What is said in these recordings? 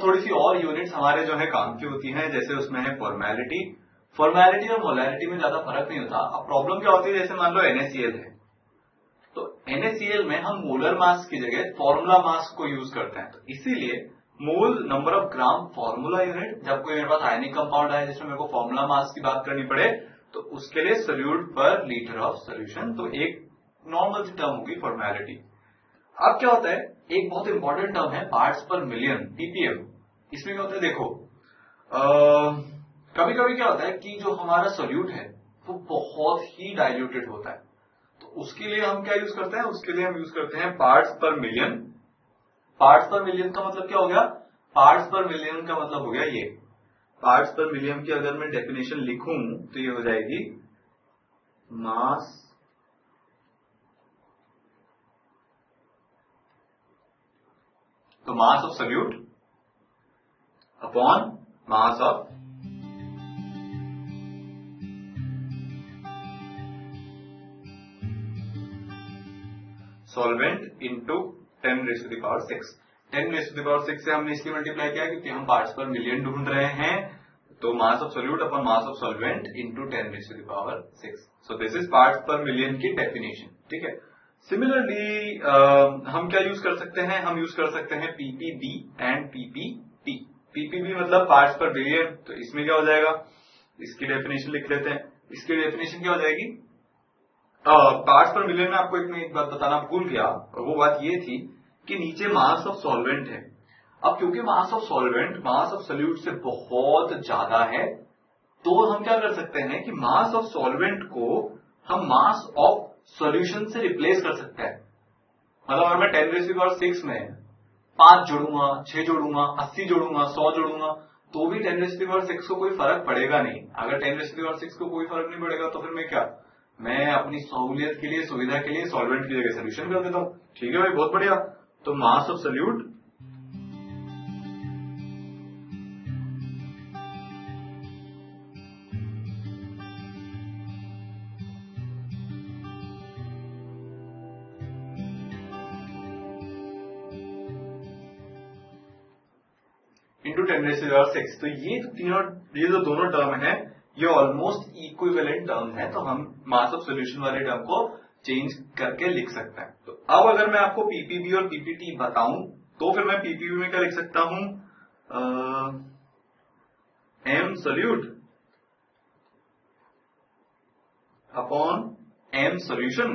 थोड़ी सी और यूनिट्स हमारे जो है काम की होती हैं, जैसे उसमें है फॉर्मेलिटी। फॉर्मेलिटी और मोलैरिटी में ज्यादा फर्क नहीं होता। अब प्रॉब्लम क्या होती है, जैसे मान लो NaCl है, तो NaCl में हम मोलर मास की जगह फॉर्मूला मास को यूज करते हैं। तो इसीलिए mole number of gram formula unit, जब कोई मेरे पास आयनिक कंपाउंड है जिसमें मेरे को फॉर्मूला मास की बात करनी पड़े, तो उसके लिए सोल्यूट पर लीटर ऑफ सोल्यूशन, तो एक नॉर्मल सी टर्म होगी फॉर्मेलिटी। अब क्या होता है, एक बहुत इंपॉर्टेंट टर्म है पार्ट्स पर मिलियन, ppm। इसमें क्या होता है, देखो कभी कभी क्या होता है कि जो हमारा सोल्यूट है वो बहुत ही डाइल्यूटेड होता है, तो उसके लिए हम क्या यूज करते हैं, उसके लिए हम यूज करते हैं पार्ट्स पर मिलियन। पार्ट्स पर मिलियन का मतलब क्या हो गया, पार्ट्स पर मिलियन का मतलब हो गया ये, पार्ट्स पर मिलियन की अगर मैं डेफिनेशन लिखूं तो ये हो जाएगी मास तो mass of solute upon mass of solvent into 10⁶। 10⁶ से हमने इसलिए मल्टीप्लाई किया क्योंकि हम पार्ट्स पर मिलियन ढूंढ रहे हैं, तो mass of solute upon mass of solvent into 10⁶। So this is parts पर मिलियन की डेफिनेशन, ठीक है। सिमिलरली हम क्या यूज कर सकते हैं, हम यूज कर सकते हैं ppb एंड ppp। ppb मतलब पार्ट्स पर बिलियन, तो इसमें क्या हो जाएगा, इसकी डेफिनेशन लिख लेते हैं। इसकी डेफिनेशन क्या हो जाएगी, पार्ट्स पर मिलियन में आपको एक बात बताना भूल गया, और वो बात ये थी कि नीचे मास ऑफ सॉल्वेंट है। अब क्योंकि mass of solvent mass of solute से बहुत ज्यादा है, तो हम क्या कर सकते हैं कि मास ऑफ सॉल्वेंट को हम मास ऑफ सॉल्यूशन से रिप्लेस कर सकते हैं। मतलब अगर मैं 10⁶ में 5 जोड़ूंगा, 6 जोड़ूंगा, 80 जोड़ूंगा, 100 जोड़ूंगा, तो भी 10⁶ को कोई फर्क पड़ेगा नहीं। अगर 10⁶ को कोई फर्क नहीं पड़ेगा तो फिर मैं अपनी सहूलियत के लिए, सुविधा के लिए सॉल्वेंट की जगह सोल्यूशन कर देता हूं। ठीक है भाई, बहुत बढ़िया। तो मास ऑफ सोल्यूट इंटू 10⁶। तो ये जो दोनों टर्म है ये ऑलमोस्ट इक्विवेलेंट टर्म है, तो हम मास ऑफ सोल्यूशन वाले टर्म को चेंज करके लिख सकते हैं। तो अब अगर मैं आपको पीपीबी और पीपीटी बताऊं तो फिर मैं पीपीबी में क्या लिख सकता हूं, m solute upon m solution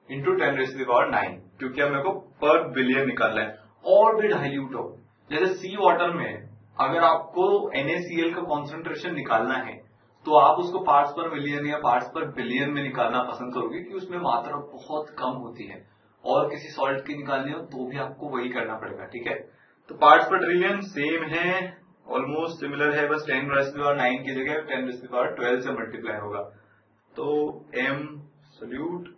into 10⁹, क्योंकि अब मेरे को पर बिलियन निकालना है। और भी डाइल्यूट हो, जैसे सी वाटर में अगर आपको NaCl का कॉन्सेंट्रेशन निकालना है तो आप उसको पार्ट्स पर मिलियन या पार्ट्स पर बिलियन में निकालना पसंद करोगे, क्योंकि उसमें मात्रा बहुत कम होती है। और किसी सॉल्ट की निकालनी हो तो भी आपको वही करना पड़ेगा, ठीक है। तो पार्ट्स पर ट्रिलियन सेम है, ऑलमोस्ट सिमिलर है, बस 10⁻⁹ की जगह 10⁻12 से मल्टीप्लाई होगा। तो m solute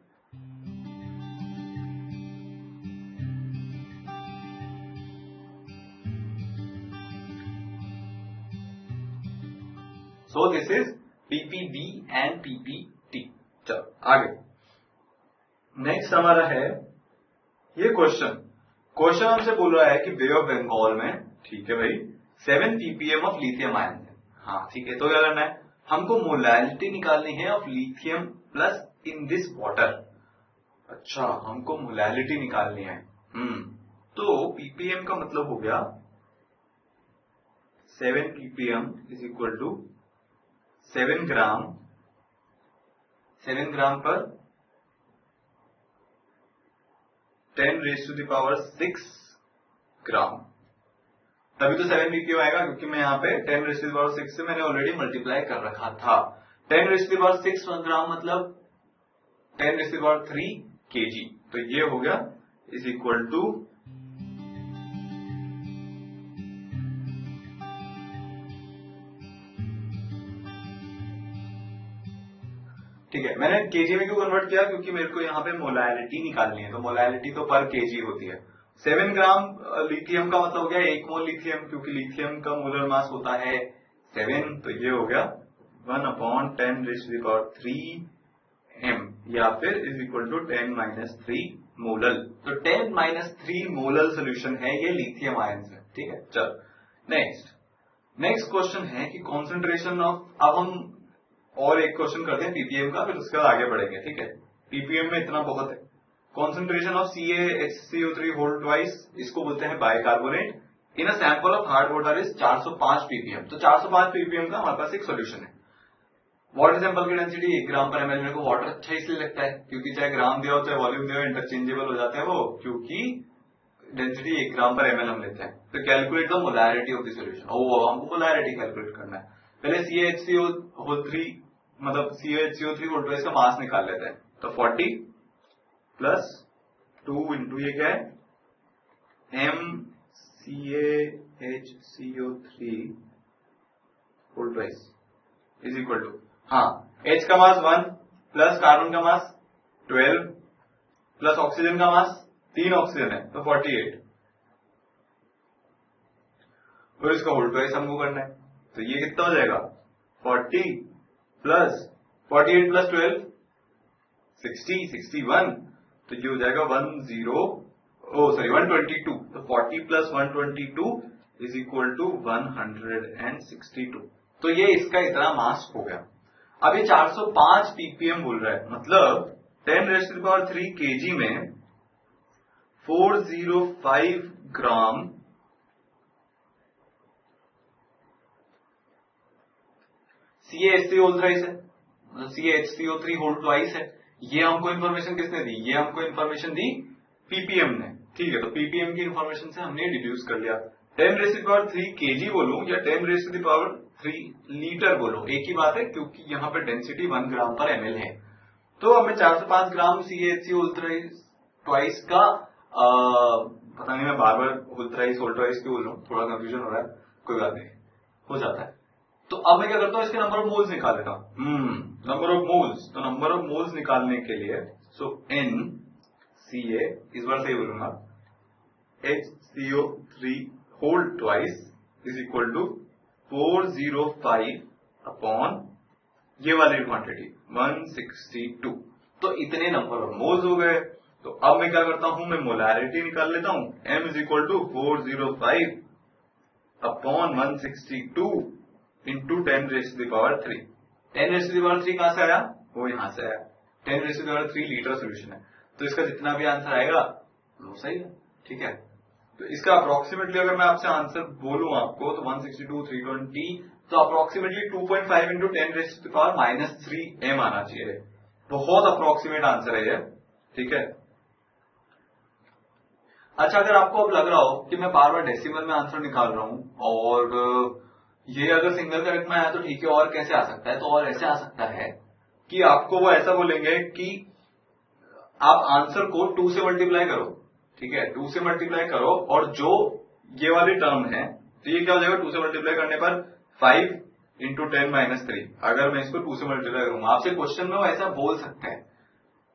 So this is PPB and PPT। चलो आगे, नेक्स्ट हमारा है ये क्वेश्चन हमसे बोल रहा है कि बे ऑफ बंगाल में, ठीक है भाई, 7 ppm ऑफ लिथियम आयन है। हाँ ठीक है, तो क्या करना है, हमको मोलैलिटी निकालनी है of lithium plus in this water. अच्छा, हमको मोलैलिटी निकालनी है। तो ppm का मतलब हो गया 7 ppm इज इक्वल टू 7 ग्राम पर 10⁶ ग्राम। तभी तो 7 ppm आएगा, क्योंकि मैं यहाँ पे 10⁶ से मैंने ऑलरेडी मल्टीप्लाई कर रखा था। 10⁶ ग्राम मतलब 10�3 kg। तो ये हो गया इज इक्वल टू ठीक है। मैंने केजी में क्यों कन्वर्ट किया, क्योंकि मेरे को यहाँ पे मोलैलिटी निकालनी है, तो मोलैलिटी तो पर केजी होती है। 7 ग्राम लिथियम का मतलब हो गया 1 मोल लिथियम, क्योंकि लिथियम का मोलर मास होता है 7, तो ये हो गया 1/10⁻³ m या फिर इज इक्वल टू 10⁻³ मोलल, तो 10-3 मोलल सोल्यूशन है ये लिथियम आयन से। ठीक है, चलो नेक्स्ट क्वेश्चन है कि कॉन्सेंट्रेशन ऑफ, अब हम और एक क्वेश्चन करते हैं पीपीएम का, फिर उसके बाद आगे बढ़ेंगे। ठीक है, पीपीएम में इतना बहुत है। Concentration of CaHCO3 whole twice, इसको बोलते हैं bicarbonate, in a sample of hard water is 405 ppm। तो 405 ppm का हमारे पास एक सोल्यूशन है। वाटर सैंपल की डेंसिटी 1 ग्राम पर ml। मेरे को वाटर अच्छा इसलिए लगता है क्योंकि चाहे ग्राम दिया हो चाहे वॉल्यूम दिया हो इंटरचेंजेबल हो जाते हैं वो, क्योंकि डेंसिटी 1 ग्राम पर ml हम लेते हैं। तो calculate the molarity of the solution, हमको मोलैरिटी कैलकुलेट करना है। पहले CaHCO3 मतलब CaHCO3 होल ट्वाइस का मास निकाल लेते हैं। तो 40 प्लस 2 इंटू ये क्या है MCaHCO3 whole twice is equal to, H का मास 1 प्लस कार्बन का मास 12 प्लस ऑक्सीजन का मास 3 ऑक्सीजन है तो 48, और इसका होल ट्वाइस हमको करना है। तो ये कितना हो जाएगा 40 प्लस 48 प्लस 12 61, तो ये हो जाएगा 122। तो 40 प्लस 122 इज इक्वल टू 162। तो ये इसका इतना मास हो गया। अब ये 405 ppm बोल रहा है, मतलब 10⁻³ kg में 405 ग्राम CaHC होल थ्राइस है, मतलब CaHCO3 होल ट्वाइस है। ये हमको इन्फॉर्मेशन किसने दी? ये हमको इन्फॉर्मेशन दी पीपीएम ने। ठीक है, तो पीपीएम की इन्फॉर्मेशन से हमने डिड्यूस कर लिया। 10⁻³ kg बोलूं या 10⁻³ लीटर बोलूं एक ही बात है, क्योंकि यहाँ पे डेंसिटी 1 ग्राम पर ml है। तो हमें 405 ग्राम CaHC होल ट्वाइस का पता नहीं मैं बार बार होल ट्वाइस क्यों बोल रहा हूँ, थोड़ा कंफ्यूजन हो रहा है, कोई बात नहीं, हो जाता है। तो अब मैं क्या करता हूँ, इसके नंबर ऑफ मोल्स निकाल लेता हूँ। नंबर ऑफ मोल्स, तो नंबर ऑफ मोल्स निकालने के लिए NCa इस बार सही बोलूंगा HCO3 whole twice is equal to 405 upon ये वाली क्वांटिटी 162। तो इतने नंबर ऑफ मोल्स हो गए। तो अब मैं क्या करता हूं, मैं मोलैरिटी निकाल लेता हूं। M is equal to 405 upon 162 into 10⁻³ 10⁻³ कहां से आया? वो यहां से आया। 10⁻³ लीटर सोल्यूशन है, तो इसका जितना भी आंसर आएगा वो सही है। ठीक है, तो इसका अप्रोक्सीमेटली अगर मैं आपसे आंसर बोलूं आपको तो 162 320, तो अप्रोक्सीमेटली 2.5 इंटू 10⁻³ m आना चाहिए। बहुत अप्रोक्सीमेट आंसर है ये। ठीक है, अच्छा अगर आपको अब लग रहा हो कि मैं बार बार डेसिमल में आंसर निकाल रहा हूं और ये अगर सिंगल करेक्ट में आया तो ठीक है, और कैसे आ सकता है? तो और ऐसे आ सकता है कि आपको वो ऐसा बोलेंगे कि आप आंसर को 2 से मल्टीप्लाई करो। ठीक है, 2 से मल्टीप्लाई करो और जो ये वाली टर्म है तो ये क्या हो जाएगा 2 से मल्टीप्लाई करने पर 5 इंटू 10⁻3। अगर मैं इसको 2 से मल्टीप्लाई करूंगा, आपसे क्वेश्चन में वो ऐसा बोल सकते हैं।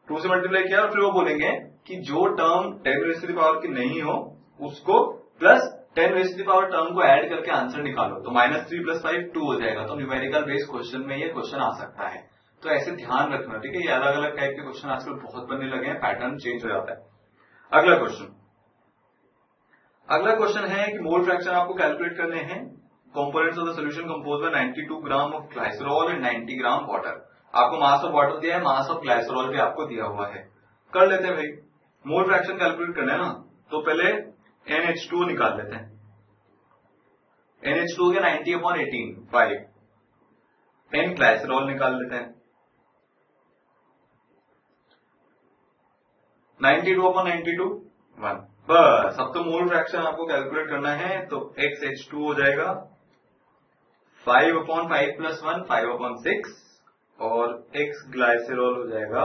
2 से मल्टीप्लाई किया और फिर वो बोलेंगे कि जो टर्म 10⁻³ की नहीं हो उसको प्लस 10⁻³ टर्म को ऐड करके आंसर निकालो। तो -3 + 5 2 हो जाएगा। तो न्यूमेरिकल बेस्ड क्वेश्चन में ये क्वेश्चन आ सकता है, तो ऐसे ध्यान रखना। ठीक है, ये अलग अलग टाइप के क्वेश्चन आजकल बहुत बनने लगे हैं, पैटर्न चेंज हो जाता है। अगला क्वेश्चन है कि मोल फ्रैक्शन आपको कैलकुलेट करने हैं। Components of the solution compose bye 92 gram of glycerol and 90 gram water. आपको मास ऑफ वाटर दिया है, मास ऑफ ग्लाइसरॉल भी आपको दिया हुआ है। कर लेते हैं भाई, मोल फ्रैक्शन कैलकुलेट करना है ना, तो पहले NH2 निकाल लेते हैं। NH2 के 90/18 5, N ग्लाइसरॉल निकाल लेते हैं 92/92 1। बस अब तो मोल फ्रैक्शन आपको कैलकुलेट करना है, तो XH2 हो जाएगा 5/5 + 1 5/6 और X ग्लाइसरॉल हो जाएगा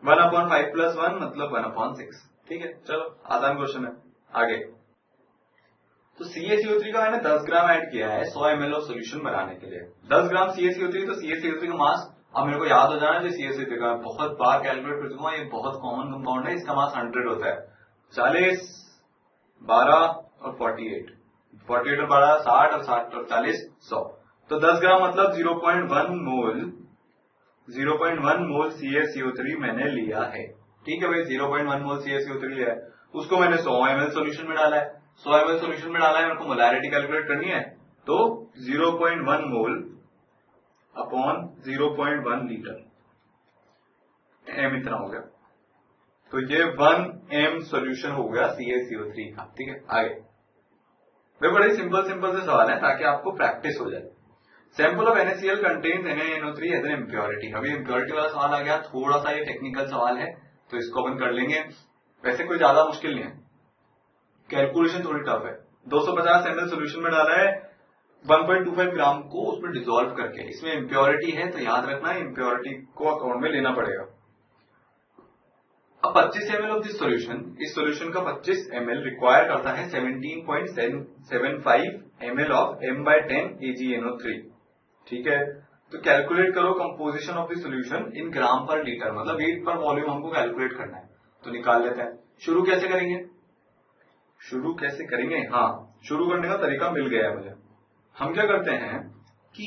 1/5 + 1 मतलब 1/6। ठीक है, चलो आसान क्वेश्चन है। आगे तो CaCO3 का मैंने 10 ग्राम ऐड किया है 100 ml ऑफ सोल्यूशन बनाने के लिए। 10 ग्राम CaCO3, तो CaCO3 का मास अब मेरे को याद हो जाना चाहिए। CaCO3 का बहुत बार कैलकुलेट कर चुका हूं, ये बहुत कॉमन कंपाउंड है। इसका मास 100 होता है। 40 12 और 48 और 12 60 और 60 और 40 100। तो 10 ग्राम मतलब 0.1 मोल 0.1 मोल CaCO3 मैंने लिया है। ठीक है भाई, 0.1 मोल CaCO3 लिया है, उसको मैंने 100 ml सोल्यूशन में डाला है। 100 ml सोल्यूशन में डाला है, मेरे को मोलैरिटी कैलकुलेट करनी है, तो 0.1 मोल अपॉन 0.1 लीटर, m इतना हो गया, तो ये 1 m सोल्यूशन हो गया CaCO3 का। ठीक है, आगे वे बड़े सिंपल से सवाल है ताकि आपको प्रैक्टिस हो जाए। Sample of NaCl contains NaNO3 as an impurity. अभी इम्प्योरिटी वाला सवाल आ गया, थोड़ा सा ये टेक्निकल सवाल है तो इसको अपन कर लेंगे। वैसे कोई ज्यादा मुश्किल नहीं है, कैलकुलेशन थोड़ी टफ है। 250 ml सोल्यूशन में डाला है 1.25 ग्राम को उसमें डिसॉल्व करके, इसमें इम्प्योरिटी है तो याद रखना इम्प्योरिटी को अकाउंट में लेना पड़ेगा। अब 25 ml ऑफ दिस सोल्यूशन, इस सोल्यूशन का 25 ml रिक्वायर करता है 17.75 ml ऑफ m/10 AgNO3। ठीक है, तो कैलकुलेट करो composition of the solution in gram पर लीटर, मतलब वेट पर वॉल्यूम हमको कैलकुलेट करना है, तो निकाल लेते हैं। शुरू कैसे करेंगे? हाँ, शुरू करने का तरीका मिल गया है मुझे। हम क्या करते हैं कि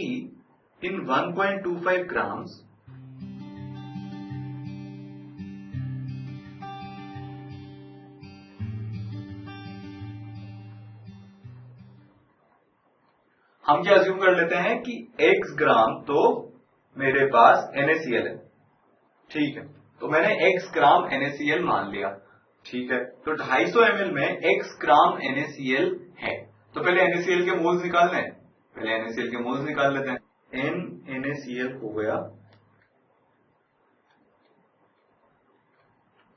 इन 1.25 ग्राम्स हम क्या अज्यूम कर लेते हैं कि x ग्राम तो मेरे पास NaCl है। ठीक है, तो मैंने x ग्राम NaCl मान लिया। ठीक है, तो 250 ml में x ग्राम NaCl है, तो पहले NaCl के मोल्स निकालने हैं, पहले NaCl के मोल्स निकाल लेते हैं। NaCl हो गया,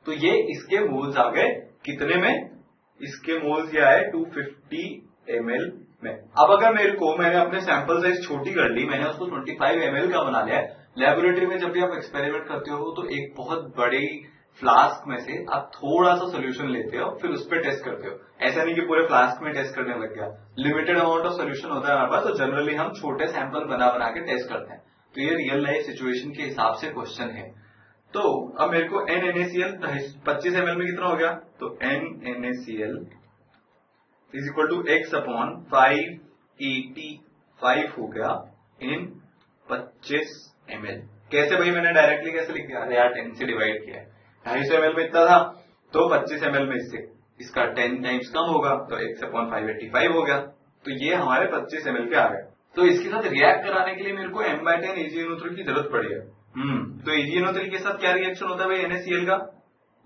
तो ये इसके मोल्स आ गए कितने में? इसके मोल्स ये आए 250 ml में। अब अगर मैंने अपने सैंपल साइज छोटी कर ली, मैंने उसको 25 ml का बना लिया है। लेबोरेटरी में जब भी आप एक्सपेरिमेंट करते हो तो एक बहुत बड़ी फ्लास्क में से आप थोड़ा सा सोल्यूशन लेते हो, फिर उस पर टेस्ट करते हो। ऐसा नहीं कि पूरे फ्लास्क में टेस्ट करने लग गया, लिमिटेड अमाउंट ऑफ सोल्यूशन होता है हमारे पास, तो जनरली हम छोटे सैंपल बना के टेस्ट करते हैं। तो ये रियल लाइफ सिचुएशन के हिसाब से क्वेश्चन है। तो अब मेरे को NaCl 25 ml में कितना हो गया, तो NaCl is equal to x upon 585 हो गया इन 25 ml। कैसे भाई, मैंने डायरेक्टली कैसे लिख दिया? अरे यार 10 से डिवाइड किया है, 250 ml में इतना था, तो 25 ml में इससे इसका 10 टाइम्स कम होगा, तो x अपॉन 585 हो गया। तो ये हमारे 25 ml के आ गए। तो इसके साथ रिएक्ट कराने के लिए मेरे को m/10 AgNO3 की जरूरत पड़ी है। तो AgNO3 के साथ क्या रिएक्शन होता है भाई NaCl का?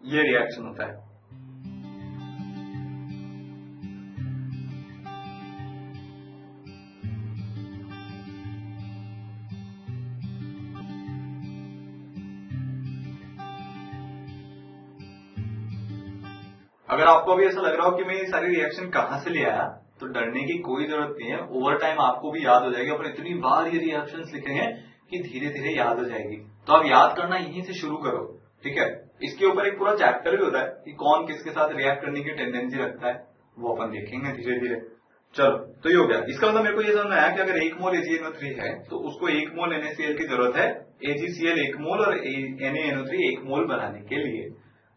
ये रिएक्शन होता है। अगर आपको अभी ऐसा लग रहा हो कि मैं ये सारी रिएक्शन कहां से ले आया, तो डरने की कोई जरूरत नहीं है। ओवर टाइम आपको भी याद हो जाएगी। अपन इतनी बार ये रिएक्शंस लिखेंगे कि धीरे धीरे याद हो जाएगी। तो आप याद करना यहीं से शुरू करो। ठीक है, इसके ऊपर एक पूरा चैप्टर भी होता है कि कौन किसके साथ रिएक्ट करने की टेंडेंसी रखता है, वो अपन देखेंगे धीरे धीरे। चलो, तो ये हो गया। इसका मतलब मेरे को ये समझ में आया कि अगर 1 मोल AgNO3 है तो उसको 1 मोल NaCl की जरूरत है, AgCl 1 मोल और NaNO3 1 मोल बनाने के लिए।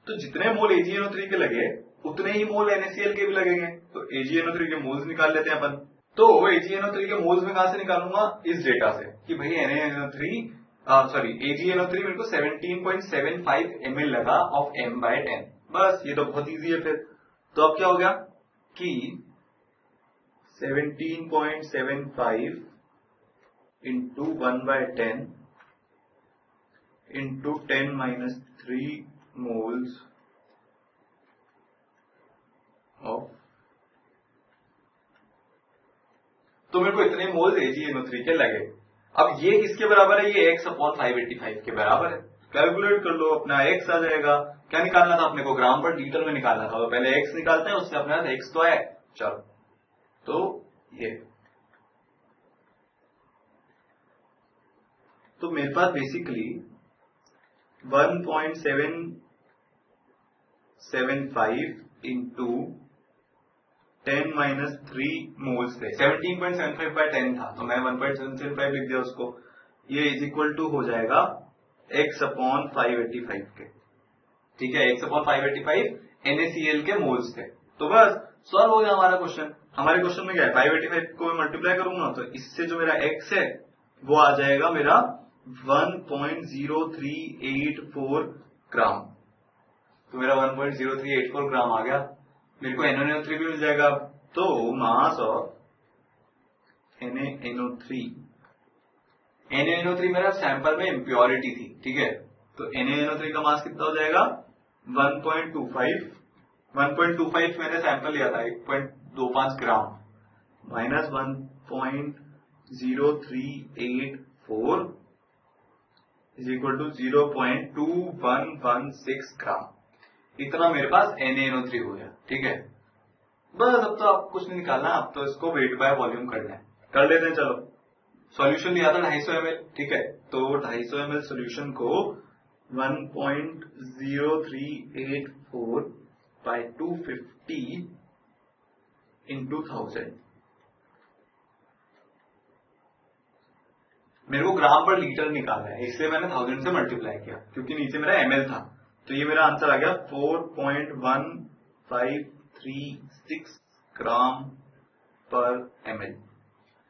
तो जितने मोल AgNO3 के लगे उतने ही मोल NaCl के भी लगेंगे। तो AgNO3 के मोल्स निकाल लेते हैं अपन। तो AgNO3 के मोल्स में कहां से निकालूंगा? इस डेटा से कि भाई AgNO3 मेरे को 17.75 ml लगा ऑफ m/10। बस ये तो बहुत इजी है। फिर तो अब क्या हो गया कि 17.75 इंटू 1/10 इंटू 10-3 मोल्स ऑफ, तो मेरे को इतने मोल्स AgNO3 के लगे। अब ये किसके बराबर है? ये x अपॉन 585 के बराबर है। कैलकुलेट कर लो, अपना x आ जाएगा। क्या निकालना था अपने को? ग्राम पर लीटर में निकालना था। तो पहले x निकालते हैं, उससे अपने पास x तो आया। चलो, तो ये तो मेरे पास बेसिकली 1.775 इंटू 10-3 मोल्स थे। 17.75 बाय 10 था, तो मैं 1.775 लिख दिया उसको। ये इज इक्वल टू हो जाएगा x अपॉन 585 के। ठीक है, x अपॉन 585 NaCl के मोल्स थे। तो बस सॉल्व हो गया हमारा क्वेश्चन। हमारे क्वेश्चन में क्या है? 585 को मैं मल्टीप्लाई करूंगा तो इससे जो मेरा x है वो आ जाएगा मेरा 1.0384 ग्राम। तो मेरा 1.0384 ग्राम आ गया। मेरे को NaNO3 भी मिल जाएगा। तो मास ऑफ NaNO3 मेरा सैंपल में इम्प्योरिटी थी, ठीक है। तो NaNO3 का मास कितना हो जाएगा 1.25 मैंने सैंपल लिया था 1.25 ग्राम माइनस 1.0384 इज इक्वल टू 0.2116 ग्राम। इतना मेरे पास NaNO3 हो गया, ठीक है। बस अब तो आप कुछ नहीं निकालना, अब तो इसको वेट बाय वॉल्यूम करना है। कर लेते हैं, चलो। सॉल्यूशन लिया था 250 ml, ठीक है। तो 250 ml सॉल्यूशन को 1.0384 बाय 250 इंटू 1000, मेरे को ग्राम पर लीटर निकालना है, इसलिए मैंने 1000 से मल्टीप्लाई किया, क्योंकि नीचे मेरा ml था। तो ये मेरा आंसर आ गया 4.1536 ग्राम पर ml।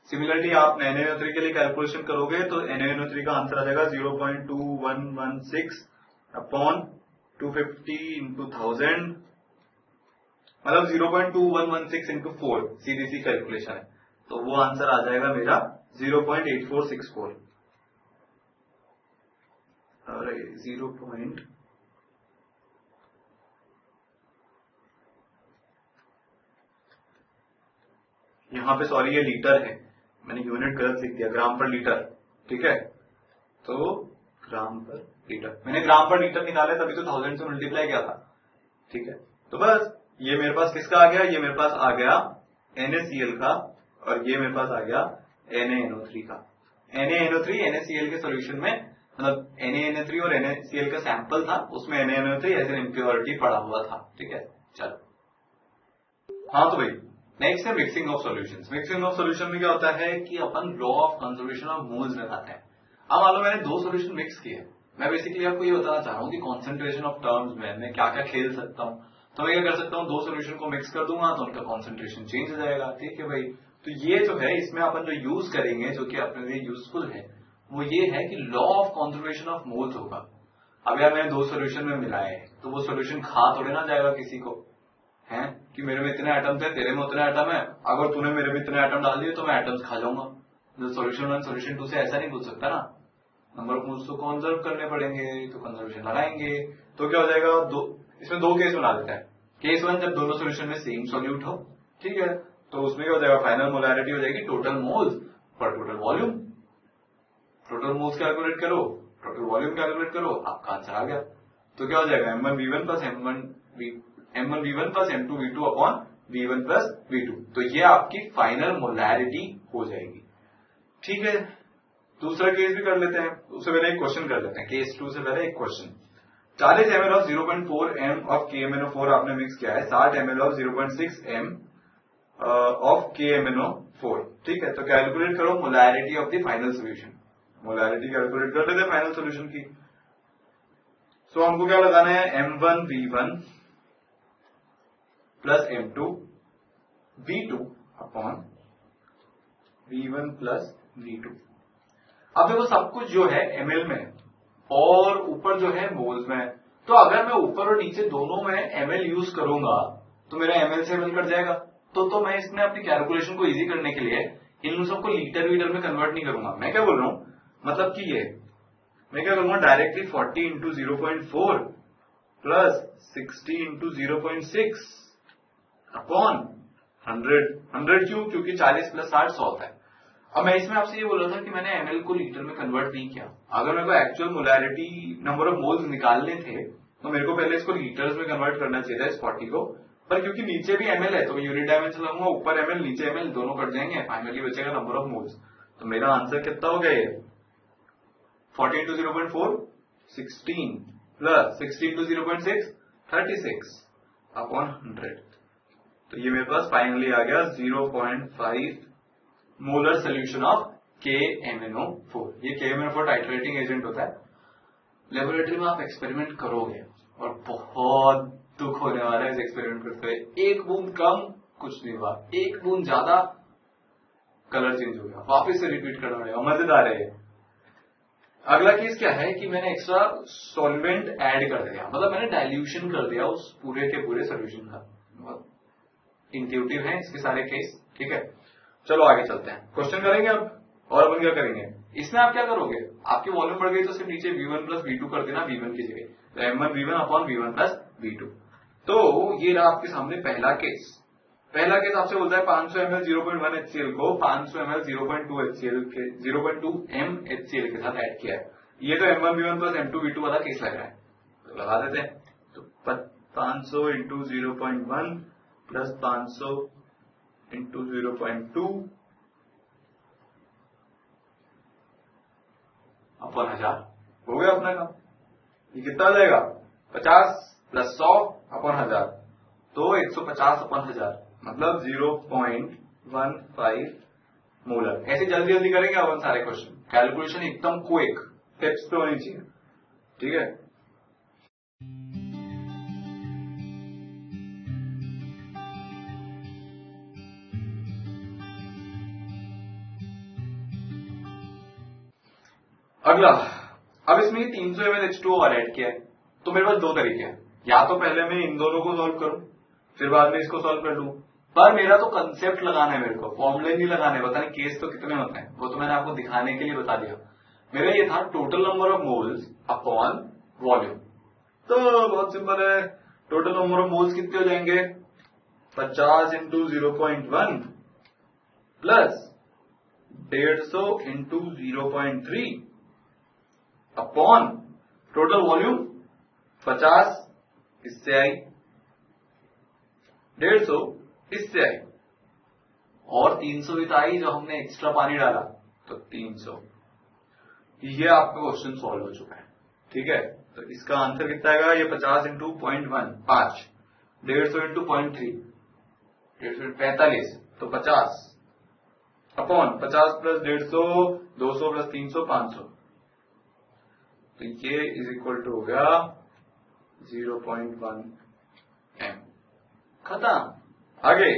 सिमिलरली आप NaNO3 के लिए कैलकुलेशन करोगे तो NaNO3 का आंसर आ जाएगा 0.2116 अपॉन 250 इंटू 1000, मतलब 0.2116 इंटू 4, सीधी सी कैलकुलेशन है। तो वो आंसर आ जाएगा मेरा 0.8464। अरे 0. यहां पे सॉरी ये लीटर है, मैंने यूनिट गलत लिख दिया, ग्राम पर लीटर, ठीक है। तो ग्राम पर लीटर, मैंने ग्राम पर लीटर निकाला तभी तो 1000 से मल्टीप्लाई किया था, ठीक है। तो बस ये मेरे पास किसका आ गया, ये मेरे पास आ गया NaCl का, और ये मेरे पास आ गया NaNO3 का। NaNO3 NaCl के सोल्यूशन में, मतलब NaNO3 और NaCl का सैंपल था, उसमें NaNO3 एज एन इम्प्योरिटी पड़ा हुआ था, ठीक है। चलो, हाँ तो भाई नेक्स्ट है mixing of solutions. Mixing of solution में क्या होता है कि अपन law of conservation of moles लगाते हैं। अब मान लो मैंने दो सॉल्यूशन मिक्स किए, मैं बेसिकली आपको ये बताना चाह रहा हूँ कि कॉन्सेंट्रेशन ऑफ टर्म्स में मैं क्या क्या खेल सकता हूँ। तो मैं क्या कर सकता हूँ, दो सॉल्यूशन को मिक्स कर दूंगा तो उनका कॉन्सेंट्रेशन चेंज हो जाएगा, ठीक है भाई। तो ये जो है इसमें अपन जो यूज करेंगे, जो कि अपने लिए यूजफुल है, वो ये है कि law of conservation of moles होगा। अब यार मैंने दो सॉल्यूशन में मिलाए हैं, तो वो सॉल्यूशन खा थोड़े ना जाएगा किसी को, है कि मेरे में इतने एटम्स है, तेरे में उतने एटम है, अगर तूने मेरे में इतने एटम डाल दिए तो मैं एटम्स खा जाऊंगा। तो सॉल्यूशन 1 सॉल्यूशन 2 से ऐसा नहीं पूछ सकता ना, नंबर ऑफ मोल्स तो कंजर्व करने पड़ेंगे, तो कंजर्वेशन लगाएंगे। तो क्या हो जाएगा, इसमें दो केस बना देता है। केस 1 जब दोनों सॉल्यूशन में सेम सॉल्यूट हो, ठीक है, तो उसमें क्या हो जाएगा, फाइनल मोलैरिटी हो जाएगी total moles per total volume. Total moles calculate करो, टोटल वॉल्यूम कैलकुलेट करो, आपका आंसर आ गया। तो क्या हो जाएगा, M1V1 plus M1V1 plus M2V2 upon V1 plus V2। तो ये आपकी फाइनल मोलैरिटी हो जाएगी, ठीक है। दूसरा केस भी कर लेते हैं, उससे पहले एक क्वेश्चन कर लेते हैं। केस 2 से पहले एक question. 40 ml of 0.4 m of KMnO4 आपने मिक्स किया है 60 ml of 0.6 m of KMnO4, ठीक है। तो कैलकुलेट करो molarity of the final solution. Molarity calculate कर लेते हैं फाइनल सोल्यूशन की। सो हमको क्या लगाना है, M1V1 plus M2V2 upon V1 plus V2। अब देखो सब कुछ जो है ml में और ऊपर जो है मोल्स में, तो अगर मैं ऊपर और नीचे दोनों में ml यूज करूंगा तो मेरा ml से ml कट जाएगा। तो मैं इसमें अपनी कैलकुलेशन को इजी करने के लिए इन सबको लीटर वीटर में कन्वर्ट नहीं करूंगा। मैं क्या बोल रहा हूं, मतलब कि ये मैं क्या करूंगा, directly 40 into 0.4 plus 60 into 0.6 upon 100 क्यों, क्योंकि 40 प्लस 60 100 होता है। अब मैं इसमें आपसे ये बोल रहा था कि मैंने ml को लीटर में कन्वर्ट नहीं किया। अगर मेरे को actual molarity number of moles निकालने थे तो मेरे को पहले इसको लीटर्स में कन्वर्ट करना चाहिए था इस 40 को, पर क्योंकि नीचे भी ml है तो मैं यूनिट डायमेंशन लगाऊंगा, ऊपर ml नीचे ml दोनों कट जाएंगे, फाइनली बचेगा नंबर ऑफ मोल्स। तो मेरा आंसर कितना हो गया, ये 40 इंटू 0.4 16 प्लस 60 इंटू 0.6 36 अपॉन 100। तो ये मेरे पास फाइनली आ गया 0.5 मोलर सोल्यूशन ऑफ KMnO4। ये KMnO4 टाइट्रेटिंग एजेंट होता है। लेबोरेटरी में आप एक्सपेरिमेंट करोगे और बहुत दुख होने वाला है इस एक्सपेरिमेंट करते हुए। एक बूंद कम कुछ नहीं हुआ, एक बूंद ज्यादा कलर चेंज हो गया, वापस से रिपीट करना पड़ेगा। मजेदार है। अगला केस क्या है कि मैंने एक्स्ट्रा सॉल्वेंट ऐड कर दिया, मतलब मैंने डाइल्यूशन कर दिया उस पूरे के पूरे सोल्यूशन का। इंट्यूटिव है इसके सारे केस, ठीक है। चलो आगे चलते हैं, क्वेश्चन करेंगे अब। और अपन क्या करेंगे, इसमें आप क्या करोगे, आपकी वॉल्यूम बढ़ गई तो सिर्फ नीचे V1 प्लस V2 कर देना V1 की जगह, तो M1 V1 upon V1 plus V2। तो ये रहा आपके सामने पहला केस। पहला केस आपसे बोलता है 500 ml 0.1 HCl को 500 ml 0.2 HCl के 0.2 m HCl के साथ ऐड किया है। ये तो M1 V1 plus M2 V2 वाला केस लग रहा है, तो लगा देते हैं। तो 500 इंटू 0.1 प्लस 500 इंटू 0.2 अपॉन 1000 हो गया अपना काम। ये कितना आ जाएगा, 50 प्लस 100 अपॉन 1000, तो 150 अपॉन 1000 मतलब 0.15 मोलर। ऐसे जल्दी जल्दी करेंगे अपन सारे क्वेश्चन, कैलकुलेशन एकदम क्विक टिप्स पे होनी चाहिए, ठीक है। अगला, अब इसमें 300 ml H2O और ऐड किया है, तो मेरे पास दो तरीके हैं, या तो पहले मैं इन दोनों को सॉल्व करूं फिर बाद में इसको सॉल्व कर लूं, पर मेरा तो कंसेप्ट लगाना है, मेरे को फॉर्मूले नहीं लगाने, पता नहीं केस तो कितने होते हैं, वो तो मैंने आपको दिखाने के लिए बता दिया। मेरा ये था total number of moles upon volume. तो बहुत सिंपल है, टोटल नंबर ऑफ मोल्स कितने हो जाएंगे, 50 into 0.1 plus 150 into 0.3 upon total volume 50 इससे आई, 150 इससे आई, और 300 भी तो आई जो हमने एक्स्ट्रा पानी डाला, तो 300। ये आपका क्वेश्चन सॉल्व हो चुका है, ठीक है। तो इसका आंसर कितना आएगा, ये 50 इंटू 0.1 5, 150 इंटू 0.3 145, तो 50 अपॉन 50 प्लस 150 200 प्लस 300 500, तो ये इज इक्वल टू हो गया 0.1 m। खत्म। आगे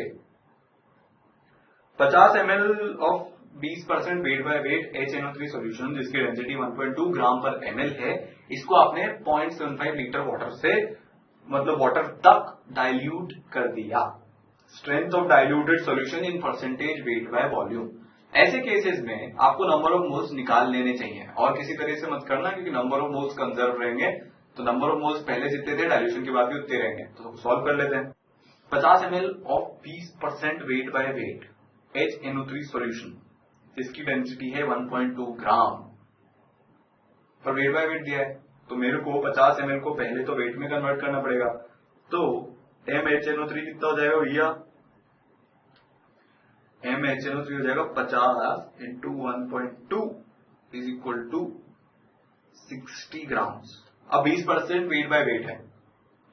50 ml of 20% weight by weight HNO3 solution जिसकी डेंसिटी 1.2 ग्राम पर ml है, इसको आपने 0.75 लीटर वाटर से मतलब वाटर तक डाइल्यूट कर दिया। Strength of diluted solution in percentage weight by volume. ऐसे केसेस में आपको नंबर ऑफ मोल्स निकाल लेने चाहिए, और किसी तरह से मत करना क्योंकि नंबर ऑफ मोल्स कंजर्व रहेंगे, तो नंबर ऑफ मोल्स पहले जितने थे डाइल्यूशन के बाद भी उतने रहेंगे। तो सॉल्व कर लेते हैं। 50 ml of 20% weight by weight HNO3 solution जिसकी डेंसिटी है 1.2 ग्राम पर वेट बाय वेट दिया है, तो मेरे को 50 ml को पहले तो वेट में कन्वर्ट करना पड़ेगा। तो MHNO3 कितना हो जाएगा भैया, MHNO3 हो जाएगा 50 into 1.2 is equal to 60 grams. अब 20% वेट बाय वेट है,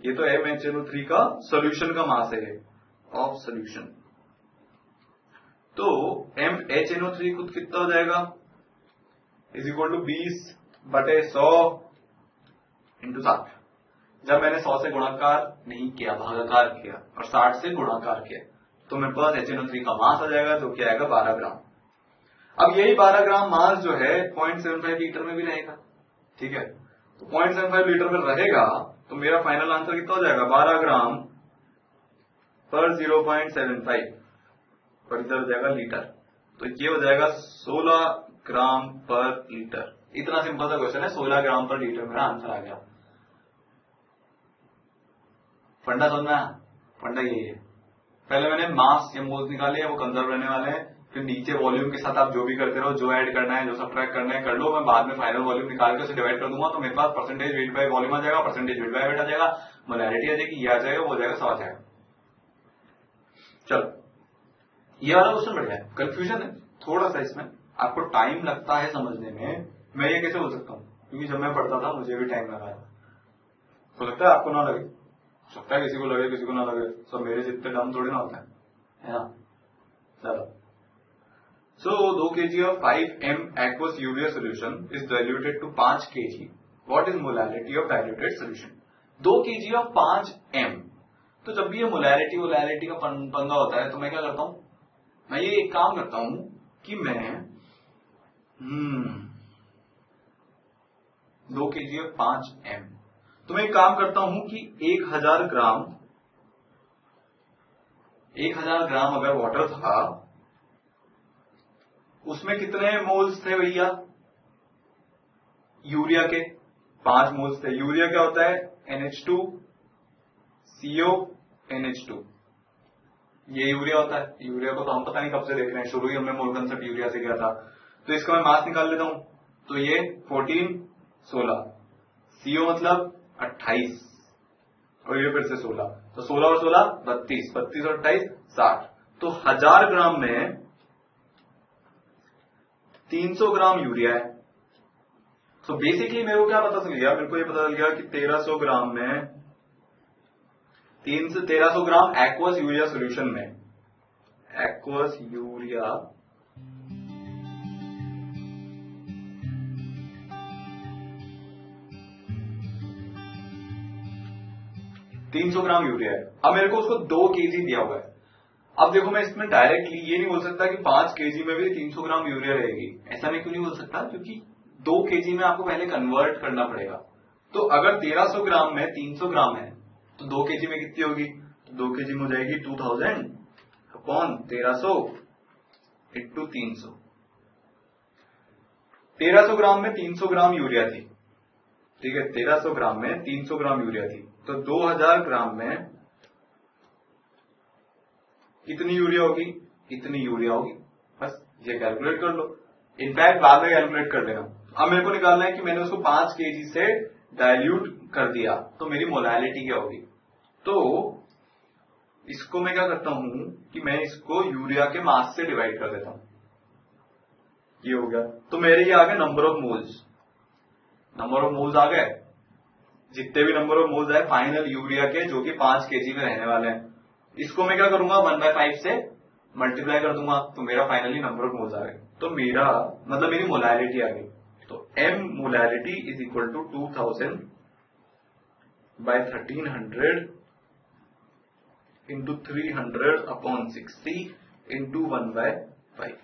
ये तो MHNO3 का सॉल्यूशन का मास है ऑफ सॉल्यूशन। तो MHNO3 खुद कितना हो जाएगा, इज इक्वल टू 20/100 इंटू 60। जब मैंने 100 से गुणाकार नहीं किया, भागाकार किया, और 60 से गुणाकार किया, तो मेरे पास HNO3 का मास आ जाएगा, जो क्या आएगा 12 ग्राम। अब यही 12 ग्राम मास जो है 0.75 लीटर में भी रहेगा, ठीक है। तो 0.75 लीटर में रहेगा, तो मेरा फाइनल आंसर कितना हो जाएगा 12 ग्राम पर 0.75 पर इधर हो जाएगा लीटर, तो ये हो जाएगा 16 ग्राम पर लीटर। इतना सिंपल सा क्वेश्चन है, 16 ग्राम पर लीटर मेरा आंसर आ गया। फंडा समझना, फंडा यही है, पहले मैंने मास या मोल्स निकाले हैं, वो कंजर्व रहने वाले हैं, फिर नीचे वॉल्यूम के साथ आप जो भी करते रहो, जो ऐड करना है जो सब्ट्रैक्ट करना है कर लो, मैं बाद में फाइनल वॉल्यूम निकाल के उसे डिवाइड कर दूंगा, तो मेरे पास परसेंटेज वेट बाय वॉल्यूम आ जाएगा, परसेंटेज वेट बाय वेट आ जाएगा, मोलैरिटी आ जाएगी, ये आ जाएगा, वो आ जाएगा, सब आ जाएगा। चलो ये वाला क्वेश्चन बढ़िया है, कंफ्यूजन है थोड़ा सा इसमें, आपको टाइम लगता है समझने में, मैं ये कैसे बोल सकता हूँ, क्योंकि जब मैं पढ़ता था मुझे भी टाइम लगा, हो सकता है आपको ना लगे, सकता है किसी को लगे किसी को ना लगे, सब मेरे जितने डम थोड़े ना होते हैं, है ना। चलो, सो 2 kg of 5 m aqueous urea solution is diluted to 5 kg. What is molality of diluted solution? 2 kg of 5 m। तो जब भी ये मोलैरिटी का पंगा होता है, तो मैं क्या करता हूं, मैं ये एक काम करता हूं कि मैं 2 kg है 5 m। तो मैं एक काम करता हूं कि 1000 ग्राम अगर वाटर था, उसमें कितने मोल्स थे भैया? यूरिया के 5 मोल्स थे। यूरिया क्या होता है? NH2 CO NH2, ये यूरिया होता है। यूरिया को तो हम पता नहीं कब से देख रहे हैं, शुरू ही हमने मोल कंसेप्ट यूरिया से किया था। तो इसका मैं मास निकाल लेता हूं। तो ये 14 16, CO मतलब 28 और ये फिर से 16, तो 16 और 16 32, 32 और 28 60। तो 1000 ग्राम में 300 ग्राम यूरिया है। तो बेसिकली मेरे को क्या पता चल गया? मेरे को ये पता चल गया कि 1300 ग्राम में 1300 ग्राम एक्वस यूरिया सॉल्यूशन में, एक्वस यूरिया 300 ग्राम यूरिया है। अब मेरे को उसको 2 kg दिया हुआ है। अब देखो, मैं इसमें डायरेक्टली ये नहीं बोल सकता कि 5 kg में भी 300 ग्राम यूरिया रहेगी। ऐसा मैं क्यों नहीं बोल सकता? क्योंकि 2 kg में आपको पहले कन्वर्ट करना पड़ेगा। तो अगर 1300 ग्राम में 300 ग्राम है तो 2 kg में कितनी होगी? तो 2 kg में हो जाएगी 2000 अपॉन 1300 इंटू 300। 1300 ग्राम में 300 ग्राम यूरिया थी, ठीक है। 1300 ग्राम में 300 ग्राम यूरिया थी, तो 2000 ग्राम में कितनी यूरिया होगी? इतनी यूरिया होगी। बस ये कैलकुलेट कर लो। इनफैक्ट बाद में कैलकुलेट कर लेना। अब मेरे को निकालना है कि मैंने उसको 5 kg से डाइल्यूट कर दिया तो मेरी मोलैलिटी क्या होगी। तो इसको मैं क्या करता हूं कि मैं इसको यूरिया के मास से डिवाइड कर देता हूं। ये हो गया। तो मेरे ये आ गए number of moles. Number of moles आ गए, जितने भी नंबर ऑफ मोल्स आए फाइनल यूरिया के, जो कि 5 kg में रहने वाले हैं। इसको मैं क्या करूंगा? 1/5 से मल्टीप्लाई कर दूंगा, तो मेरा फाइनली नंबर ऑफ मोल्स आ गए। तो मेरा मतलब मेरी मोलैलिटी आ गई। तो m molality is equal to 2000 by 1300 into 300 upon 60 into 1/5।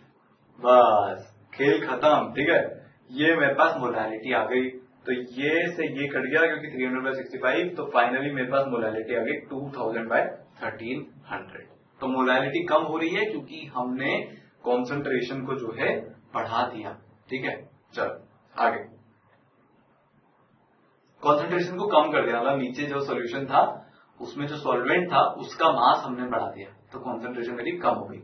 बस खेल खत्म, ठीक है। ये मेरे पास मोलैलिटी आ गई। तो ये से ये कट गया क्योंकि 300/65, तो फाइनली मेरे पास मोलैलिटी आ गई 2000/1300। तो मोलैलिटी कम हो रही है क्योंकि हमने कॉन्सेंट्रेशन को जो है बढ़ा दिया, ठीक है। चलो आगे, कॉन्सेंट्रेशन को कम कर दिया, मतलब नीचे जो सॉल्यूशन था उसमें जो सॉल्वेंट था उसका मास हमने बढ़ा दिया, तो कॉन्सेंट्रेशन मेरी कम हो गई।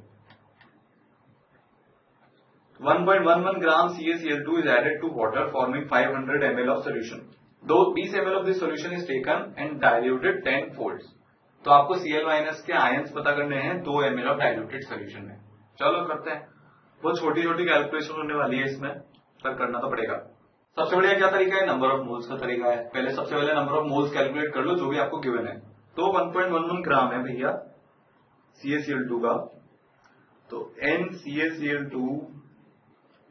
1.11 gram CaCl2 is added to water forming 500 ml of solution. Though 20 ml of this solution is taken and diluted 10 folds. तो आपको Cl- के आयंस पता करने हैं 2 ml of diluted solution में। चलो करते हैं। बहुत छोटी छोटी कैलकुलेशन होने वाली है इसमें, पर करना तो पड़ेगा। सबसे बढ़िया क्या तरीका है? नंबर ऑफ मोल्स का तरीका है। पहले सबसे पहले नंबर ऑफ मोल्स कैलकुलेट कर लो जो भी आपको गिवन है। तो 1.11 ग्राम है भैया CaCl2 का, तो NCaCl2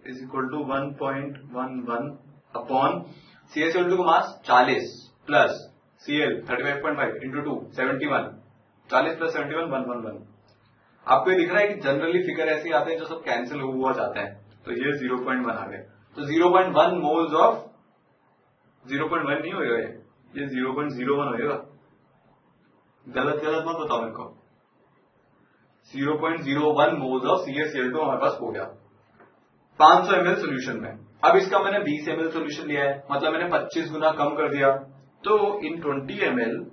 is equal to 1.11 upon CaCl2 का मास 40 प्लस Cl 35.5 इंटू 2 71, 40 प्लस 71 111। आपको ये दिख रहा है कि जनरली फिगर ऐसे आते हैं जो सब कैंसिल हुआ जाता है, तो ये 0.1 आ गए। तो 0.1 मोल्स ऑफ 0.1 नहीं होगा, ये 0.01 होगा। गलत गलत मत बताओ मेरे को। 0.01 मोल्स ऑफ CaCl2 हमारे पास हो गया 500 ml सोल्यूशन में। अब इसका मैंने 20 ml सोल्यूशन लिया है, मतलब मैंने 25 गुना कम कर दिया। तो इन 20 ml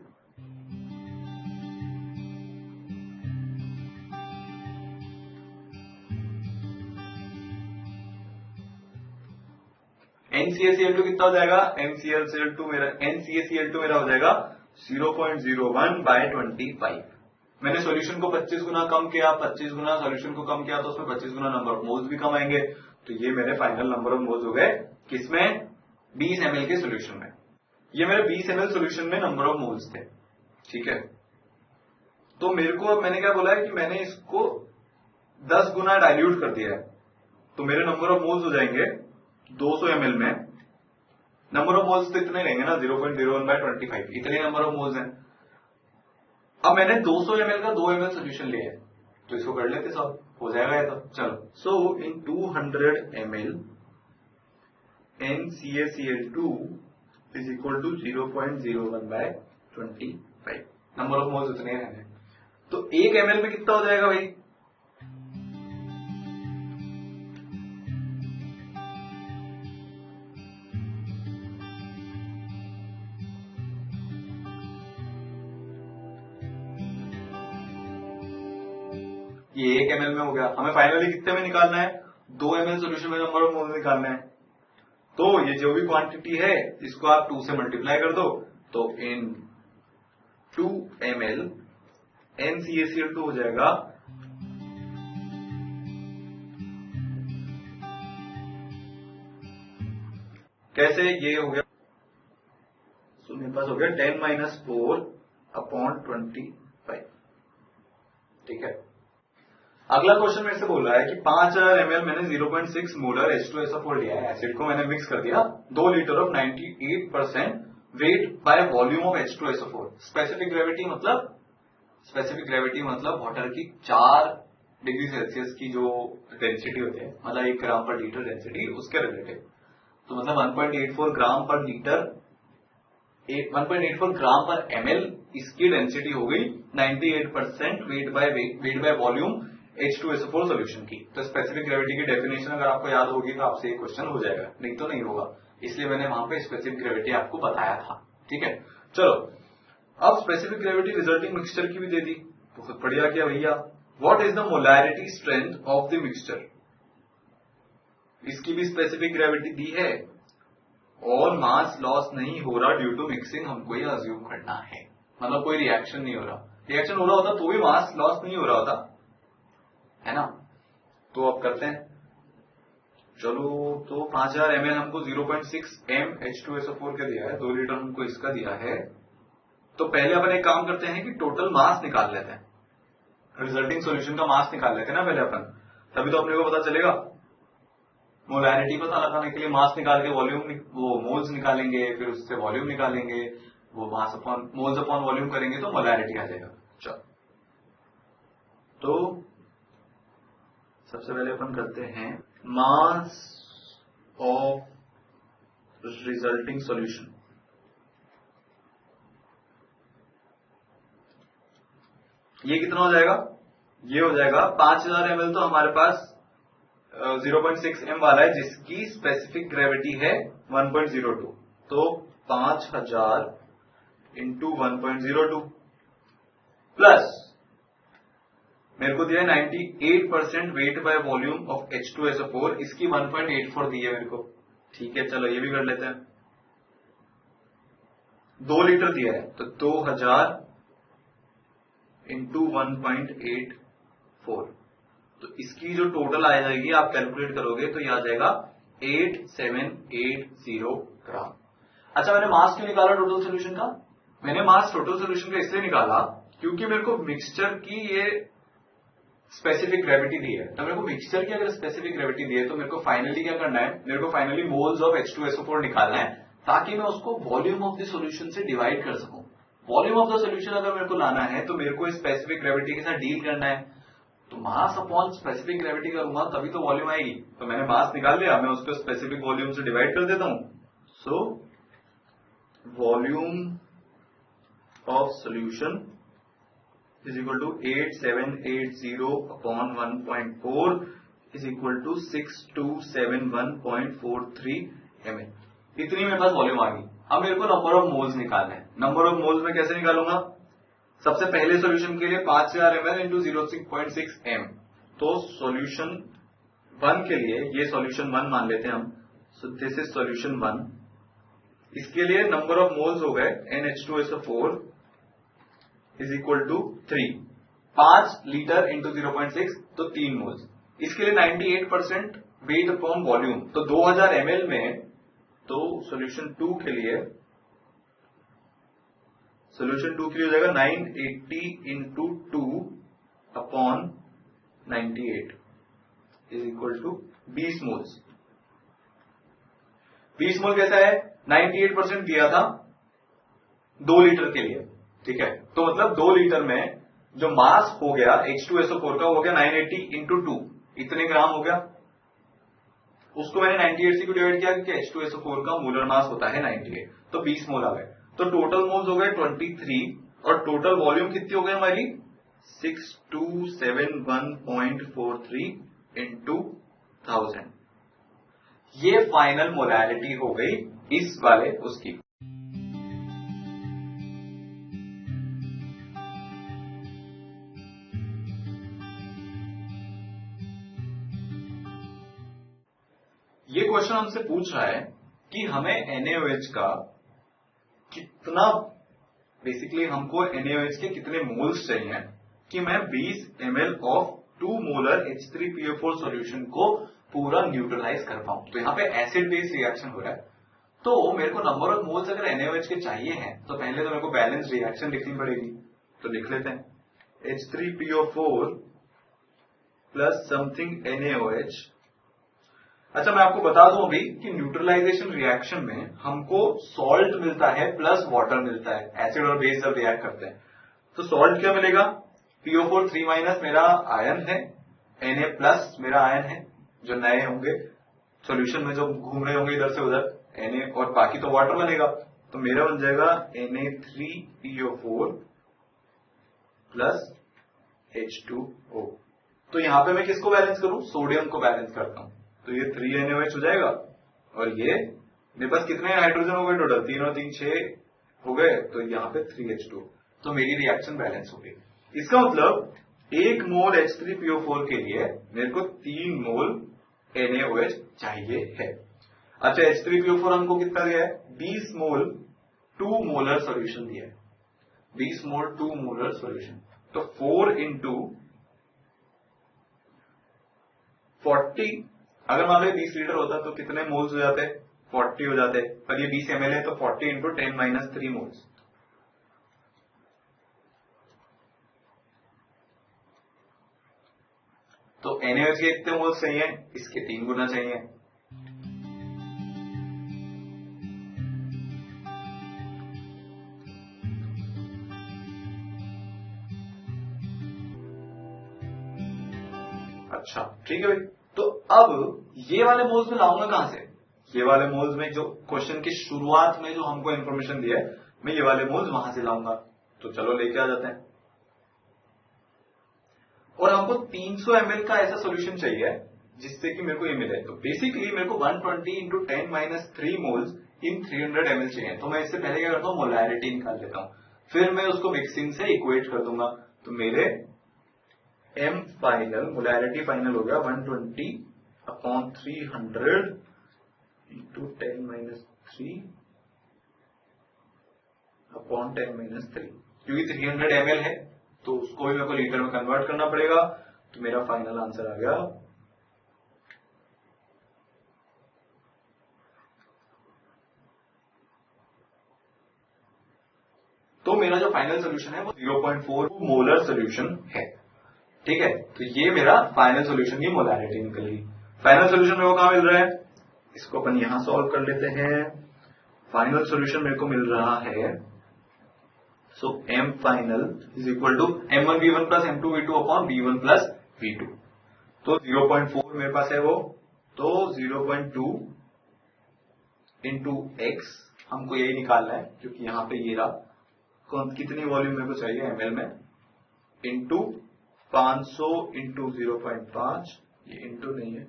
NCaCl2 कितना हो जाएगा? NCaCl2 मेरा हो जाएगा 0.01/25। मैंने सॉल्यूशन को 25 गुना कम किया, 25 गुना सॉल्यूशन को कम किया, तो उसमें 25 गुना नंबर ऑफ मोल्स भी कम आएंगे। तो ये मेरे फाइनल नंबर ऑफ मोल्स हो गए किसमें? 20 ml के सॉल्यूशन में। ये मेरे 20 ml सॉल्यूशन में नंबर ऑफ मोल्स थे, ठीक है। तो मेरे को अब मैंने क्या बोला है कि मैंने इसको 10 गुना डाइल्यूट कर दिया है, तो मेरे नंबर ऑफ मोल्स हो जाएंगे 200 ml में। नंबर ऑफ मोल्स तो इतने रहेंगे ना, 0.01/25, इतने नंबर ऑफ मोल्स हैं। अब मैंने 200 ml का 2 ml सोल्यूशन लिया है, तो इसको कर लेते सब, हो जाएगा ये तो। चलो, so in 200 ml NCaCl2 is equal to 0.01/25। Number of moles उतने रहने। तो 1 ml में कितना हो जाएगा भाई? ये 1 ml में हो गया। हमें फाइनली कितने में निकालना है? 2 ml सोल्यूशन में नंबर ऑफ मोल्स निकालना है। तो ये जो भी क्वांटिटी है इसको आप 2 से मल्टीप्लाई कर दो, तो इन 2 ml NaCl2 हो जाएगा कैसे? ये हो गया, तो मेरे पास हो गया 10-4/25। ठीक है। अगला क्वेश्चन मेरे से बोल रहा है कि 5000 ml मैंने 0.6 मोलर H2SO4 लिया है, एसिड को मैंने मिक्स कर दिया 2 litre of 98% weight by volume of H2SO4। Specific gravity मतलब वाटर की 4 डिग्री सेल्सियस की जो डेंसिटी होती है, मतलब 1 ग्राम पर लीटर डेंसिटी, उसके रिलेटेड। तो मतलब 1.84 ग्राम पर लीटर, 1.84 ग्राम पर ml इसकी डेंसिटी हो गई 98% weight by volume H2SO4 solution की। तो स्पेसिफिक ग्रेविटी की डेफिनेशन अगर आपको याद होगी तो आपसे ये क्वेश्चन हो जाएगा, नहीं तो नहीं होगा, इसलिए मैंने वहां पे स्पेसिफिक ग्रेविटी आपको बताया था। ठीक है, चलो अब स्पेसिफिक ग्रेविटी रिजल्टिंग मिक्सचर की भी दे दी, तो बहुत बढ़िया किया भैया। What is the molarity strength of the mixture, इसकी भी स्पेसिफिक ग्रेविटी दी है, और मास लॉस नहीं हो रहा ड्यू टू मिक्सिंग, हमको ये अज्यूम करना है। मतलब कोई रिएक्शन नहीं हो रहा, रिएक्शन हो रहा होता तो भी मास लॉस नहीं हो रहा होता, है ना। तो अब करते हैं, चलो। तो 5000 ml हमको 0.6 m H2SO4 का दिया है, 2 लीटर हमको इसका दिया है। तो पहले अपन एक काम करते हैं कि टोटल मास निकाल लेते हैं, रिजल्टिंग सॉल्यूशन का मास निकाल लेते हैं ना पहले अपन, तभी तो अपने को पता चलेगा। मोलैरिटी पता लगाने के लिए मास निकाल के वॉल्यूम, वो मोल्स निकालेंगे, फिर उससे वॉल्यूम निकालेंगे, वो mass upon moles upon volume करेंगे तो मोलैरिटी आ जाएगा। चलो, तो सबसे पहले अपन करते हैं मास ऑफ रिजल्टिंग सॉल्यूशन। ये कितना हो जाएगा? ये हो जाएगा 5000 ml, तो हमारे पास 0.6 m वाला है जिसकी स्पेसिफिक ग्रेविटी है 1.02, तो 5000 इंटू 1.02 प्लस मेरे को दिया है 98% weight by volume of H2SO4, इसकी 1.84 दी है मेरे को। ठीक है, चलो ये भी कर लेते हैं। 2 लीटर दिया है तो 2000 इंटू 1.84, तो इसकी जो टोटल आ जाएगी आप कैलकुलेट करोगे तो ये आ जाएगा 8780 ग्राम। अच्छा, मैंने मास क्यों निकाला टोटल सोल्यूशन का? मैंने मास टोटल सोल्यूशन का इसलिए निकाला क्योंकि मेरे को मिक्सचर की ये स्पेसिफिक ग्रेविटी दी है। तो मेरे को मिक्सचर की अगर स्पेसिफिक ग्रेविटी दी है तो मेरे को फाइनली क्या करना है, मेरे को फाइनली मोल्स ऑफ H2SO4 निकालना है, ताकि मैं उसको वॉल्यूम ऑफ द सॉल्यूशन से डिवाइड कर सकूं। वॉल्यूम ऑफ द सॉल्यूशन अगर मेरे को लाना है तो मेरे को स्पेसिफिक ग्रेविटी के साथ डील करना है, तो मास अपॉन स्पेसिफिक ग्रेविटी करूंगा तभी तो वॉल्यूम आएगी। तो मैंने मास निकाल लिया, मैं उसको स्पेसिफिक वॉल्यूम से डिवाइड कर देता हूं। So volume of solution is equal to 8780 upon 1.4 is equal to 6271.43 ml। इतनी मेरे पास वॉल्यूम आ गई। अब मेरे को नंबर ऑफ मोल्स निकालना है। नंबर ऑफ मोल्स में कैसे निकालूंगा? सबसे पहले सॉल्यूशन के लिए 5000 ml इंटू 0.6 m, तो सॉल्यूशन 1 के लिए ये सॉल्यूशन 1 मान लेते हैं हम। So this is solution 1। इसके लिए नंबर ऑफ मोल्स हो गए NH2SO4 is equal to 3, 5 litre into 0.6 तो 3 मोल्स। इसके लिए 98% वेट अपॉन वॉल्यूम, तो 2000 ml में, तो सॉल्यूशन 2 के लिए हो जाएगा 980 into 2 upon 98 is equal to 20 moles. 20 mole कैसा है? 98% दिया था 2 लीटर के लिए, ठीक है। तो मतलब 2 लीटर में जो मास हो गया H2SO4 का हो गया 980 इंटू 2, इतने ग्राम हो गया। उसको मैंने 98 से क्यों डिवाइड किया, क्योंकि H2SO4 का मोलर मास होता है 98, तो 20 मोल आ गए। तो टोटल मोल्स हो गए 23 और टोटल वॉल्यूम कितनी हो गई हमारी 6271.43 इंटू 1000। ये फाइनल मोलैरिटी हो गई इस वाले उसकी। ये क्वेश्चन हमसे पूछ रहा है कि हमें NaOH का कितना, बेसिकली हमको NaOH के कितने मोल्स चाहिए कि मैं 20 ml of 2 molar H3PO4 solution को पूरा न्यूट्रलाइज कर पाऊं। तो यहाँ पे एसिड बेस रिएक्शन हो रहा है, तो मेरे को नंबर ऑफ मोल्स अगर NaOH के चाहिए हैं तो पहले तो मेरे को बैलेंस रिएक्शन लिखनी पड़ेगी। तो लिख लेते हैं H3PO4 प्लस समथिंग NaOH। अच्छा, मैं आपको बता दूं अभी कि न्यूट्रलाइजेशन रिएक्शन में हमको सॉल्ट मिलता है प्लस वाटर मिलता है, एसिड और बेस जब रिएक्ट करते हैं। तो सॉल्ट क्या मिलेगा, PO4 3- मेरा आयन है, Na प्लस मेरा आयन है, जो नए होंगे सॉल्यूशन में जो घूम रहे होंगे इधर से उधर, Na, और बाकी तो वाटर बनेगा। तो मेरा बन जाएगा Na3PO4 प्लस H2O। तो यहां पे मैं किसको बैलेंस करूं, सोडियम को बैलेंस करता हूं। तो ये 3 NaOH हो जाएगा और ये मेरे पास कितने हाइड्रोजन हो गए टोटल, 3 और 3 6 हो गए, तो यहाँ पे 3H2। तो मेरी रिएक्शन बैलेंस हो गई। इसका मतलब 1 मोल H3PO4 के लिए मेरे को 3 मोल NaOH चाहिए है। अच्छा, H3PO4 हमको कितना दिया है, 20 मोल 2 मोलर सोल्यूशन दिया है, 20 मोल 2 मोलर सोल्यूशन। तो 4 इंटू 40, अगर मान लो 20 लीटर होता तो कितने मोल्स हो जाते, 40 हो जाते, पर ये 20 ml है तो 40 इंटू 10-3 मोल्स। तो NaOH के कितने मोल्स चाहिए, इसके 3 गुना चाहिए। अच्छा ठीक है भाई, तो अब ये वाले मोल्स में लाऊंगा कहां से, ये वाले मोल्स में जो क्वेश्चन की शुरुआत में जो हमको इन्फॉर्मेशन दिया है, मैं ये वाले मोल्स वहां से लाऊंगा। तो चलो लेके आ जाते हैं। और हमको 300 ml का ऐसा सॉल्यूशन चाहिए जिससे कि मेरे को ये मिले। तो बेसिकली मेरे को 120 इंटू 10-3 मोल्स इन 300 ml चाहिए। तो मैं इससे पहले क्या करता हूँ, मोलैरिटी निकाल लेता हूँ, फिर मैं उसको मिक्सिंग से इक्वेट कर दूंगा। तो मेरे M फाइनल, मोलैरिटी फाइनल हो गया 120/300 इंटू 10-3/10-3, क्योंकि 300 ml है तो उसको भी मेरे को लीटर में कन्वर्ट करना पड़ेगा। तो मेरा फाइनल आंसर आ गया तो मेरा जो फाइनल सोल्यूशन है वो 0.4 मोलर सोल्यूशन है। ठीक है, तो ये मेरा फाइनल सोल्यूशन की मोलैरिटी निकल गई। फाइनल सोल्यूशन मेरे को कहां मिल रहा है, इसको अपन यहां सॉल्व कर लेते हैं। फाइनल सोल्यूशन मेरे को मिल रहा है, so M final is equal to M1V1 plus M2V2 upon V1 plus V2। तो 0.4 मेरे पास है वो, तो 0.2 इंटू एक्स हमको यही निकालना है, क्योंकि यहां पे ये रहा कितनी वॉल्यूम मेरे को चाहिए ml में, इंटू 500 इंटू 0.5, ये इंटू नहीं है,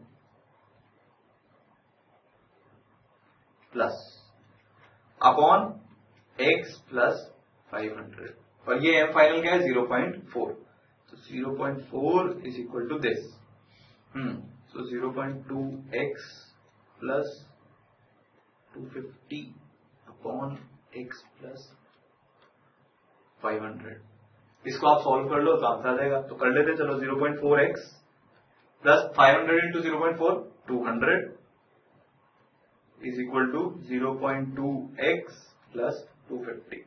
प्लस अपॉन x प्लस 500, और ये m फाइनल क्या है 0.4। तो 0.4 is equal to this, so 0.2x plus 250 upon x plus 500। इसको आप सॉल्व कर लो तो आंसर आ जाएगा। तो कर लेते चलो, 0.4x plus 500 into 0.4 200 is equal to 0.2x plus 250।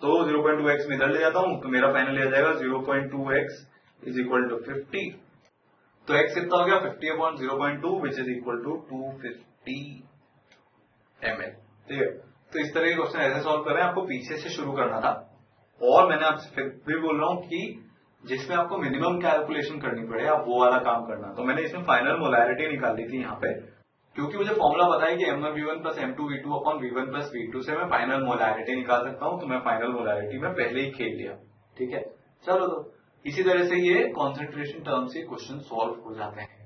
तो 0.2x में इधर ले जाता हूं तो मेरा फाइनल आ जाएगा 0.2x इज इक्वल टू 50। तो x कितना हो गया 50/0.2 which is equal to 250 ml। ठीक है, तो इस तरह के क्वेश्चन ऐसे सॉल्व कर रहे हैं, आपको पीछे से शुरू करना था। और मैंने आपसे फिर भी बोल रहा हूं कि जिसमें आपको मिनिमम कैलकुलेशन करनी पड़े, आप वो वाला काम करना। तो मैंने इसमें फाइनल मोलैरिटी निकाली थी यहाँ पे, क्योंकि मुझे फॉर्मूला पता है कि m1v1 plus m2v2 upon v1 plus v2 से मैं फाइनल मोलैरिटी निकाल सकता हूं। तो मैं फाइनल मोलैरिटी में पहले ही खेल लिया। ठीक है, चलो तो इसी तरह से ये कॉन्सेंट्रेशन टर्म से क्वेश्चन सॉल्व हो जाते हैं।